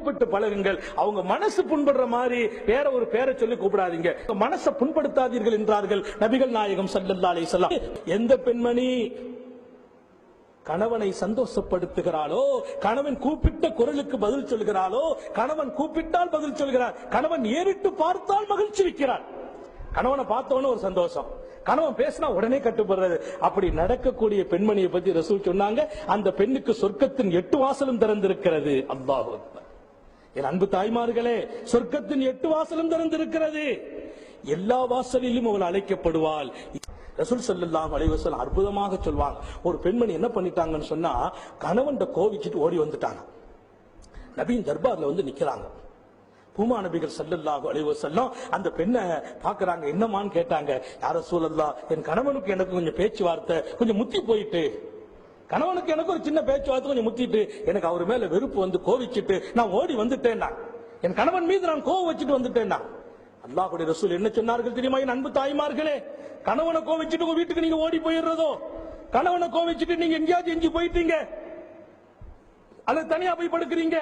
கூப்பிட்டு பழகுங்கள். அவங்க மனசு புண்படுற மாதிரி வேற ஒரு பேரை சொல்லி கூப்பிடாதீங்க. மனசை புண்படுத்தாதீர்கள் என்றார்கள் நபிகள் நாயகம் ஸல்லல்லாஹு அலைஹி வஸல்லம். எந்த பெண்மணி கணவனை சந்தோஷப்படுத்துகிறாளோ, கணவன் கூப்பிட்ட குரலுக்கு பதில் சொல்கிறாளோ, கணவன் கூப்பிட்டால் பதில் சொல்கிறார், கணவன் ஏறிட்டு பார்த்தால் மகிழ்ச்சி வைக்கிறார். கணவனை பார்த்தவன ஒரு சந்தோஷம், கணவன் பேசினா உடனே கட்டுப்படுறது. அப்படி நடக்கக்கூடிய பெண்மணியை பத்தி ரசூல் சொன்னாங்க, அந்த பெண்ணுக்கு சொர்க்கத்தின் 8 வாசலும் திறந்திருக்கிறது. அல்லாஹ் அக்பர். என் அன்பு தாய்மார்களே, சொர்க்கத்தின் 8 வாசலும் திறந்திருக்கிறது. எல்லா வாசலிலும் அவள் அழைக்கப்படுவாள். ரசூல் ஸல்லல்லாஹு அலைஹி வஸல்லம் அற்புதமாக சொல்வாங்க. ஒரு பெண்மணி என்ன பண்ணிட்டாங்கன்னு சொன்னா, கணவன் கோவிச்சிட்டு ஓடி வந்துட்டாங்க. நபியின் தர்பார்ல வந்து நிக்கிறாங்க. பூமா நபிகள் ஸல்லல்லாஹு அலைஹி வஸல்லம் அந்த பெண்ணை பாக்குறாங்க. என்னமான்னு கேட்டாங்க. யா ரசூலல்லாஹ், என் கணவனுக்கு எனக்கு கொஞ்சம் பேச்சுவார்த்தை கொஞ்சம் முத்தி போயிட்டு, கணவனுக்கு எனக்கு ஒரு சின்ன பேச்சுவார்த்தை கொஞ்சம் முத்திட்டு, எனக்கு அவர் மேல வெறுப்பு வந்து கோவிச்சிட்டு நான் ஓடி வந்துட்டேன்னா, என் கணவன் மீது நான் கோவம் வச்சுட்டு வந்துட்டேன்னா. அல்லாஹ்வுடைய ரசூல் என்ன சொன்னார்கள் தெரியுமா? என் அன்பு தாய்மார்களே, கணவனை கோவிச்சிட்டு உங்க வீட்டுக்கு நீங்க ஓடி போயிடுறதோ, கணவனை கோவிச்சிட்டு நீங்க எங்கேயாவது எஞ்சி போயிட்டீங்க அல்லது தனியா போய் படுக்கிறீங்க,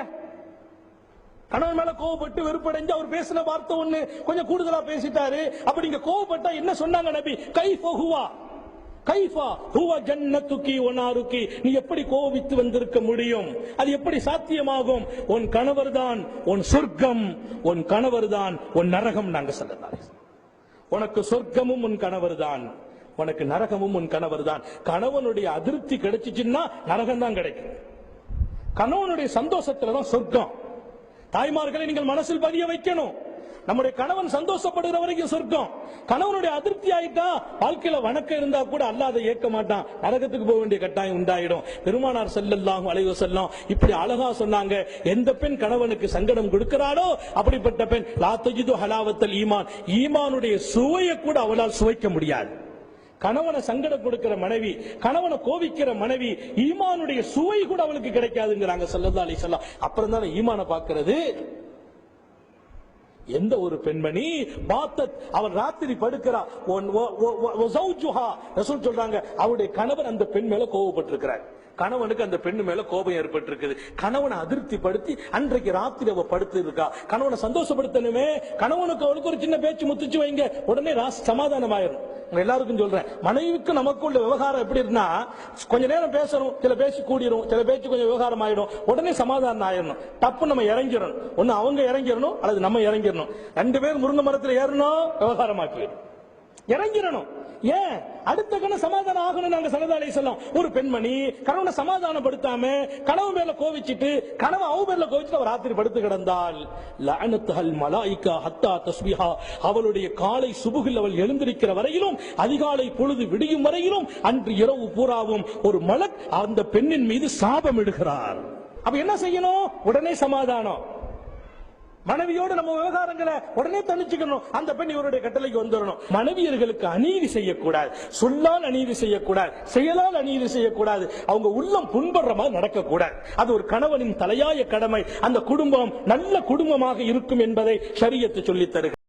கணவன் மேல கோவப்பட்டு வெறுப்படைஞ்சு அவர் பேசின வார்த்தை ஒண்ணு கொஞ்சம் கூடுதலா பேசிட்டாரு, அப்படி நீங்க கோவப்பட்டா என்ன சொன்னாங்க நபி? கைஃப ஹுவா கைஃபா ஹுவ ஜன்னத்துகி வ நாருகி. நீ எப்படி கோபித்து வந்திருக்க முடியும்? அது எப்படி சாத்தியமாகும்? உன் கணவர் தான் உன் சொர்க்கம், உன் கணவர் தான் உன் நரகம். நாங்க சொல்லலாம், உனக்கு சொர்க்கமும் உன் கணவர் தான், உனக்கு நரகமும் உன் கணவர் தான். கணவனுடைய அதிருப்தி கிடைச்சிச்சுன்னா நரகம் தான் கிடைக்கும். கணவனுடைய சந்தோஷத்துல தான் சொர்க்கம். தாய்மார்களை நீங்கள் மனசில் பதிய வைக்கணும். நம்முடைய கணவன் சந்தோஷப்படுகிற வரைக்கும் சொர்க்கம். கணவனுடைய அதிருப்தி ஆயிட்டா வாழ்க்கையில வணக்கம் இருந்தா கூட அல்லாஹ் அதை ஏற்க மாட்டான், நரகத்துக்கு போக வேண்டிய கட்டாயம் உண்டாயிடும். பெருமானார் ஸல்லல்லாஹு அலைஹி வஸல்லம் இப்படி அழகா சொன்னாங்க, எந்த பெண் கணவனுக்கு சங்கடம் கொடுக்கிறாளோ அப்படிப்பட்ட பெண் லா தஜிது ஹலாவத்தல் ஈமான், ஈமானுடைய சுவையை கூட அவளால் சுவைக்க முடியாது. கணவனை சங்கடம் கொடுக்கிற மனைவி, கணவனை கோவிக்கிற மனைவி, ஈமானுடைய சுவை கூட அவளுக்கு கிடைக்காதுங்கிறாங்க ஸல்லல்லாஹு அலைஹி வஸல்லம். அப்புறம் தான் ஈமானை பார்க்கிறது. எந்த ஒரு பெண்மணி பாத்தத், அவன் ராத்திரி படுக்கிறா, ரசூல் சொல்றாங்க அவருடைய கணவன் அந்த பெண் மேல கோவப்பட்டிருக்கிறார், கணவனுக்கு அந்த பெண்ணு மேல கோபம் ஏற்பட்டிருக்குது, கணவனை அதிருப்தி படுத்தி அன்றைக்கு ராத்திரி அவ படுத்து இருக்கா, கணவனை சந்தோஷப்படுத்தணுமே, கணவனுக்கு அவளுக்கு ஒரு சின்ன பேச்சு முத்துச்சு வைங்க, உடனே சமாதானம் ஆயிரும். எல்லாருக்கும் சொல்றேன், மனைவிக்கு நமக்கு உள்ள விவகாரம் எப்படி இருந்தா, கொஞ்ச நேரம் பேசணும், சில பேச்சு கூடிரும், சில பேச்சு கொஞ்சம் விவகாரம் ஆயிடும், உடனே சமாதானம் ஆயிடணும். தப்பு நம்ம இறங்கிடணும், ஒன்னு அவங்க இறங்கிடணும் அல்லது நம்ம இறங்கிடணும். 2 பேர் முருங்கை மரத்தில் ஏறணும், விவகாரம் ஆக்கிடும், இறங்கிடணும். ஏன் அடுத்த கண சமாதானம் ஆகணும். நாங்க ஸல்லல்லாஹு அலைஹி வஸல்லம் ஒரு பெண்மணி கணவனை சமாதானப்படுத்தாம கணவன் மேல கோவிச்சிட்டு, கணவன் அவ மேல கோவிச்சிட்டு அவர் ராத்திரி படுத்து கிடந்தால் லஅனத்துல் மலாயிகா ஹத்தா தஸ்பிஹா, அவளுடைய காலை சுபுகில் அவள் எழுந்திருக்கிற வரையிலும், அதிகாலை பொழுது விடியும் வரையிலும், அன்று இரவு பூராவும் ஒரு மலக் அந்த பெண்ணின் மீது சாபம் இடுகிறார். அப்ப என்ன செய்யணும்? உடனே சமாதானம். மனைவியோடு நம்ம விவகாரங்களை உடனே தணிச்சுக்கணும். அந்த பெண் இவருடைய கட்டளைக்கு வந்துடணும். மனைவியர்களுக்கு அநீதி செய்யக்கூடாது, சொல்லால் அநீதி செய்யக்கூடாது, செயலால் அநீதி செய்யக்கூடாது, அவங்க உள்ளம் புண்படுற மாதிரி நடக்கக்கூடாது. அது ஒரு கணவனின் தலையாய கடமை. அந்த குடும்பம் நல்ல குடும்பமாக இருக்கும் என்பதை ஷரியத்து சொல்லித் தருகிறது.